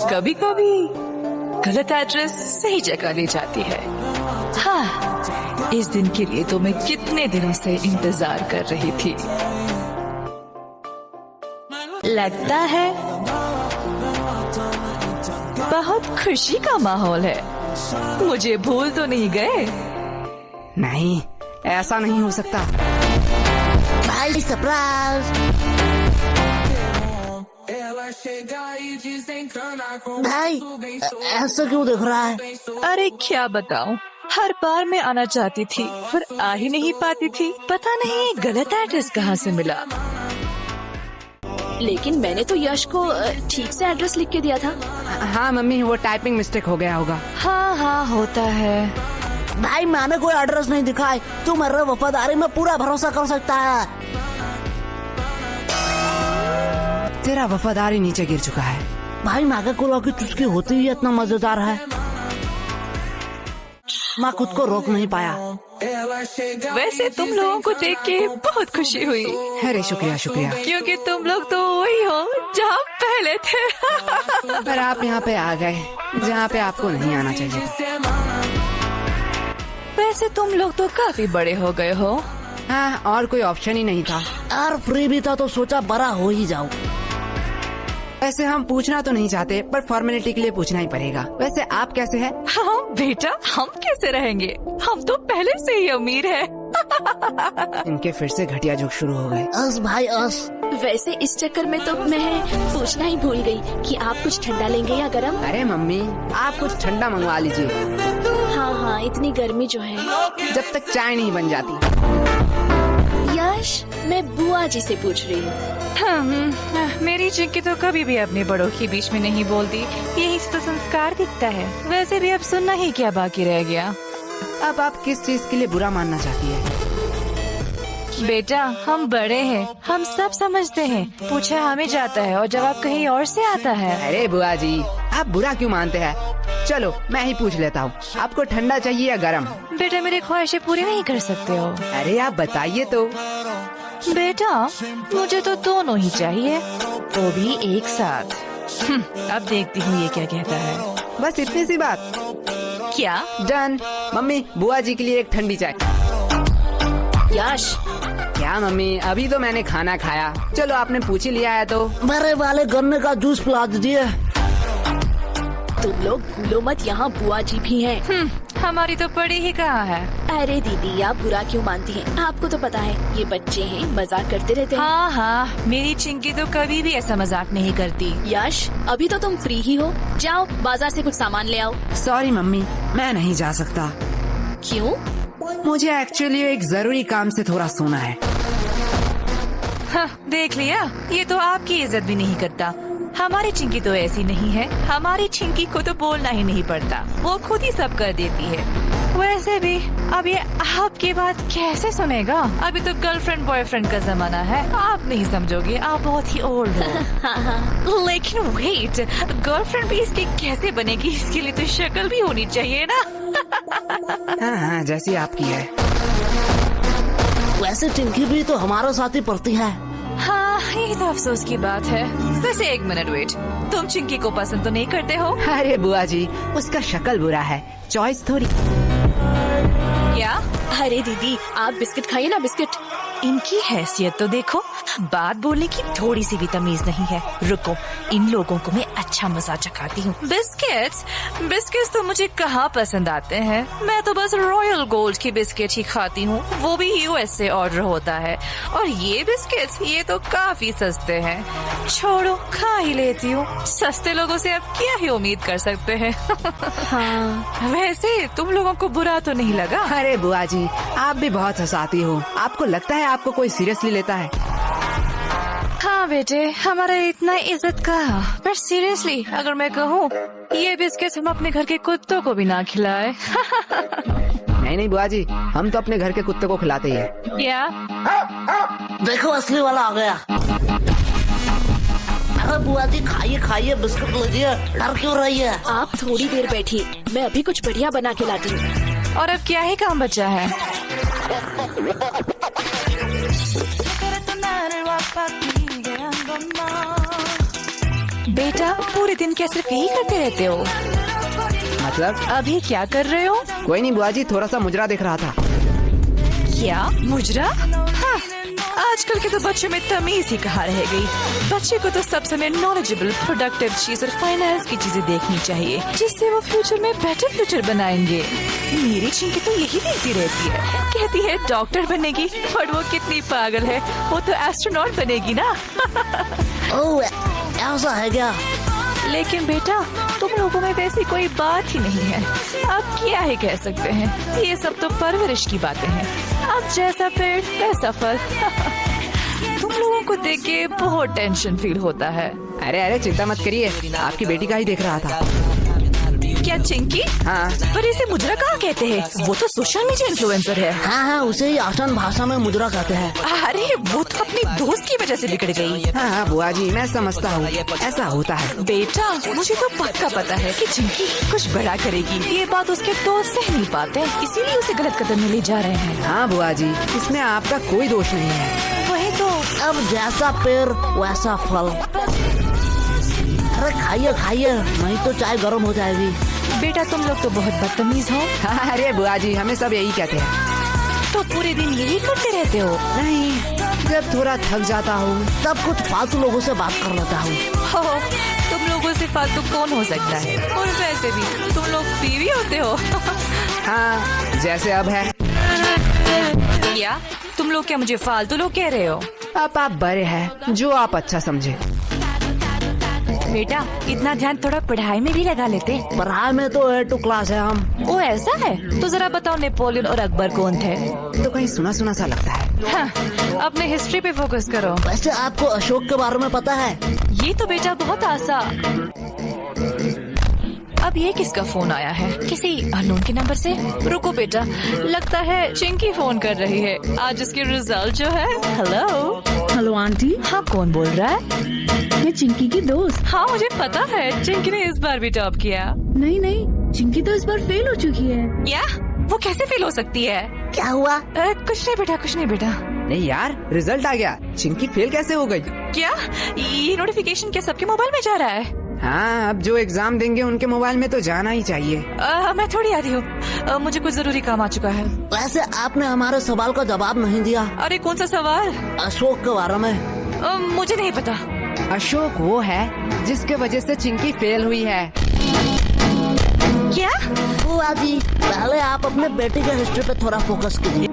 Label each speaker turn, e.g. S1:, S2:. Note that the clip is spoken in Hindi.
S1: कभी कभी गलत एड्रेस सही जगह ले जाती है। हाँ, इस दिन के लिए तो मैं कितने दिनों से इंतजार कर रही थी। लगता है बहुत खुशी का माहौल है। मुझे भूल तो नहीं गए?
S2: नहीं, ऐसा नहीं हो सकता।
S3: भाई सरप्राइज। भाई ऐसा क्यों दिख रहा है?
S1: अरे क्या बताऊं, हर बार मैं आना चाहती थी पर आ ही नहीं पाती थी। पता नहीं गलत एड्रेस कहाँ से मिला।
S4: लेकिन मैंने तो यश को ठीक से एड्रेस लिख के दिया था।
S2: हाँ मम्मी, वो टाइपिंग मिस्टेक हो गया होगा।
S1: हाँ हाँ, होता है।
S3: भाई मैंने कोई एड्रेस नहीं दिखाई, तू मेरे वफादारी में पूरा भरोसा कर सकता है।
S2: तेरा वफादारी नीचे गिर चुका है।
S3: भाई मैगे कोला की चुस्की होती ही इतना मजेदार है, मैं खुद को रोक नहीं पाया।
S1: वैसे तुम लोगों को देख के बहुत खुशी हुई।
S2: अरे शुक्रिया शुक्रिया।
S1: क्योंकि तुम लोग तो वही हो जहाँ पहले थे।
S2: पर आप यहाँ पे आ गए जहाँ पे आपको नहीं आना चाहिए।
S1: वैसे तुम लोग तो काफी बड़े हो गए हो।
S2: हाँ, और कोई ऑप्शन ही नहीं था।
S3: यार फ्री भी था तो सोचा बड़ा हो ही जाऊं।
S2: वैसे हम पूछना तो नहीं चाहते, पर फॉर्मेलिटी के लिए पूछना ही पड़ेगा। वैसे आप कैसे हैं?
S1: हाँ बेटा, हम कैसे रहेंगे, हम तो पहले से ही अमीर हैं।
S2: इनके फिर से घटिया जोक शुरू हो गए।
S3: अस भाई अस।
S4: वैसे इस चक्कर में तो मैं पूछना ही भूल गई कि आप कुछ ठंडा लेंगे या गरम।
S2: अरे मम्मी, आप कुछ ठंडा मंगवा लीजिए।
S4: हाँ हाँ, इतनी गर्मी जो है।
S2: जब तक चाय नहीं बन जाती।
S4: यश, मैं बुआ जी से पूछ रही हूँ।
S1: मेरी चिंकी तो कभी भी अपने बड़ों के बीच में नहीं बोलती, यही तो संस्कार दिखता है। वैसे भी अब सुनना ही क्या बाकी रह गया।
S2: अब आप किस चीज के लिए बुरा मानना चाहती है?
S1: बेटा, हम बड़े हैं, हम सब समझते हैं। पूछा हमें जाता है और जवाब कहीं और से आता है।
S2: अरे बुआ जी, आप बुरा क्यों मानते हैं? चलो मैं ही पूछ लेता हूँ, आपको ठंडा चाहिए या गरम?
S1: बेटा, मेरी ख्वाहिशें पूरी नहीं कर सकते हो।
S2: अरे आप बताइए तो।
S1: बेटा, मुझे तो दोनों ही चाहिए, तो भी एक साथ। अब देखती हूँ ये क्या कहता है।
S2: बस इतनी सी बात?
S1: क्या?
S2: डन। मम्मी, बुआ जी के लिए एक ठंडी चाय।
S4: यश,
S2: क्या मम्मी, अभी तो मैंने खाना खाया। चलो आपने पूछ ही लिया है तो।
S3: मेरे वाले गन्ने का जूस पिला दीजिए।
S4: तुम लोग भूलो मत, यहाँ बुआ जी भी हैं।
S1: हमारी तो पड़ी ही कहाँ है।
S4: अरे दीदी, आप बुरा क्यों मानती हैं? आपको तो पता है ये बच्चे हैं, मजाक करते रहते हैं।
S1: हाँ हाँ, मेरी चिंकी तो कभी भी ऐसा मजाक नहीं करती।
S4: यश, अभी तो तुम फ्री ही हो, जाओ बाजार से कुछ सामान ले आओ।
S2: सॉरी मम्मी, मैं नहीं जा सकता।
S4: क्यों?
S2: मुझे एक्चुअली एक जरूरी काम से थोड़ा सोना है।
S1: हाँ, देख लिया, ये तो आपकी इज्जत भी नहीं करता। हमारी चिंकी तो ऐसी नहीं है, हमारी चिंकी को तो बोलना ही नहीं पड़ता, वो खुद ही सब कर देती है। वैसे भी अब ये आपकी बात कैसे सुनेगा? अभी तो गर्लफ्रेंड बॉयफ्रेंड का जमाना है, आप नहीं समझोगे, आप बहुत ही ओल्ड हो। लेकिन वेट, गर्लफ्रेंड भी इसकी कैसे बनेगी? इसके लिए तो शक्ल भी होनी चाहिए ना।
S2: हाँ हाँ, जैसी आपकी है।
S3: वैसे चिंकी भी तो हमारे साथ ही पढ़ती है।
S1: हाँ, ये तो अफसोस की बात है। वैसे एक मिनट वेट, तुम चिंकी को पसंद तो नहीं करते हो?
S2: अरे बुआ जी, उसका शक्ल बुरा है, चॉइस थोड़ी।
S1: क्या?
S4: अरे दीदी, आप बिस्किट खाइए ना, बिस्किट।
S1: इनकी हैसियत तो देखो, बात बोलने की थोड़ी सी भी तमीज नहीं है। रुको, इन लोगों को मैं अच्छा मजा चखाती हूँ। बिस्किट्स? बिस्किट्स तो मुझे कहाँ पसंद आते हैं, मैं तो बस रॉयल गोल्ड की बिस्किट ही खाती हूँ, वो भी यूएस से ऑर्डर होता है। और ये बिस्किट्स, ये तो काफी सस्ते हैं। छोड़ो, खा ही लेती हूँ, सस्ते लोगों से अब क्या ही उम्मीद कर सकते हैं।
S4: हाँ।
S1: वैसे तुम लोगों को बुरा तो नहीं लगा?
S2: अरे बुआ जी, आप भी बहुत हंसाती हो। आपको लगता है आपको कोई सीरियसली लेता है?
S1: हाँ बेटे, हमारा इतना इज्जत का, पर सीरियसली अगर मैं कहूँ, ये बिस्किट हम अपने घर के कुत्तों को भी ना खिलाए।
S2: नहीं नहीं बुआ जी, हम तो अपने घर के कुत्ते को खिलाते ही है।
S1: क्या?
S3: देखो असली वाला आ गया। अरे बुआ जी, खाइए खाइए, बिस्कुट लीजिए, डर क्यों रही है?
S4: आप थोड़ी देर बैठिए, मैं अभी कुछ बढ़िया बना के लाती हूँ।
S1: और अब क्या ही काम बचा है? बेटा पूरे दिन क्या सिर्फ यही करते रहते हो?
S2: मतलब
S1: अभी क्या कर रहे हो?
S2: कोई नहीं बुआ जी, थोड़ा सा मुजरा देख रहा था।
S1: क्या मुजरा? हाँ, आजकल के तो बच्चों में तमीज ही कहाँ रह गई। बच्चे को तो सब समय नॉलेजेबल, प्रोडक्टिव चीज और फाइनेंस की चीजें देखनी चाहिए, जिससे वो फ्यूचर में बेटर फ्यूचर बनाएंगे। मेरी चिंकी तो यही देखती रहती है, कहती है डॉक्टर बनेगी, पर वो कितनी पागल है, वो तो एस्ट्रोनॉट बनेगी ना।
S3: ओह, ऐसा है क्या?
S1: लेकिन बेटा तुम लोगों में वैसी कोई बात ही नहीं है। अब क्या ही कह सकते हैं, ये सब तो परवरिश की बातें हैं। अब जैसा पेड़ वैसा फल। तुम लोगों को देख के बहुत टेंशन फील होता है।
S2: अरे अरे चिंता मत करिए, आपकी बेटी का ही देख रहा था।
S1: क्या चिंकी?
S2: हाँ।
S1: पर इसे मुजरा कहाँ कहते हैं? वो तो सोशल मीडिया इन्फ्लुएंसर है।
S3: हाँ हाँ, उसे ही आसान भाषा में मुद्रा कहते हैं।
S1: अरे वो तो अपनी दोस्त की वजह से बिगड़ गई।
S2: हाँ हाँ बुआ जी, मैं समझता हूँ, ऐसा होता है।
S1: बेटा मुझे तो पक्का पता है कि चिंकी कुछ बड़ा करेगी। ये बात उसके दोस्त सह नहीं पाते, इसीलिए उसे गलत कदम में ले जा रहे हैं।
S2: हाँ बुआ जी, इसमें आपका कोई दोष नहीं है।
S1: वही तो।
S3: अब जैसा पेड़ वैसा फल। अरे खाइए खाइए, नहीं तो चाय गर्म हो जाएगी।
S1: बेटा तुम लोग तो बहुत बदतमीज हो।
S2: हाँ, अरे बुआ जी, हमें सब यही कहते हैं।
S1: तो पूरे दिन यही करते रहते हो?
S2: नहीं, जब थोड़ा थक जाता हूँ
S3: तब कुछ फालतू लोगों से बात कर लेता हूँ।
S1: हो, तुम लोगों से फालतू कौन हो सकता है? और वैसे भी तुम लोग बीवी होते हो।
S2: हाँ, जैसे अब है।
S1: क्या तुम लोग क्या मुझे फालतू लोग कह रहे हो?
S2: अब आप बड़े हैं, जो आप अच्छा समझे।
S1: बेटा इतना ध्यान थोड़ा पढ़ाई में भी लगा लेते।
S3: पढ़ाई में तो A2 क्लास है हम।
S1: ओ ऐसा है? तो जरा बताओ नेपोलियन और अकबर कौन थे?
S2: तो कहीं सुना सुना सा लगता है।
S1: हाँ, अपने हिस्ट्री पे फोकस करो।
S3: वैसे आपको अशोक के बारे में पता है?
S1: ये तो बेटा बहुत आसान। अब ये किसका फोन आया है? किसी अननोन के नंबर से? रुको बेटा, लगता है चिंकी फोन कर रही है। आज इसके रिजल्ट जो है। हेलो
S5: हेलो आंटी,
S1: हाँ, कौन बोल रहा है?
S5: मैं चिंकी की दोस्त।
S1: हाँ मुझे पता है, चिंकी ने इस बार भी टॉप किया।
S5: नहीं नहीं, चिंकी तो इस बार फेल हो चुकी है।
S1: क्या? वो कैसे फेल हो सकती है?
S3: क्या हुआ?
S1: कुछ नहीं बेटा, कुछ नहीं बेटा।
S2: नहीं यार, रिजल्ट आ गया, चिंकी फेल कैसे हो गई?
S1: क्या ये नोटिफिकेशन क्या सबके मोबाइल में जा रहा है?
S2: हाँ, अब जो एग्जाम देंगे उनके मोबाइल में तो जाना ही चाहिए।
S1: मैं थोड़ी आ रही हूँ, मुझे कुछ जरूरी काम आ चुका है।
S3: वैसे आपने हमारे सवाल का जवाब नहीं दिया।
S1: अरे कौन सा सवाल?
S3: अशोक के बारे में।
S1: मुझे नहीं पता।
S2: अशोक वो है जिसके वजह से चिंकी फेल हुई है।
S1: क्या?
S3: बुआ जी, पहले आप अपने बेटे के हिस्ट्री पे थोड़ा फोकस कीजिए।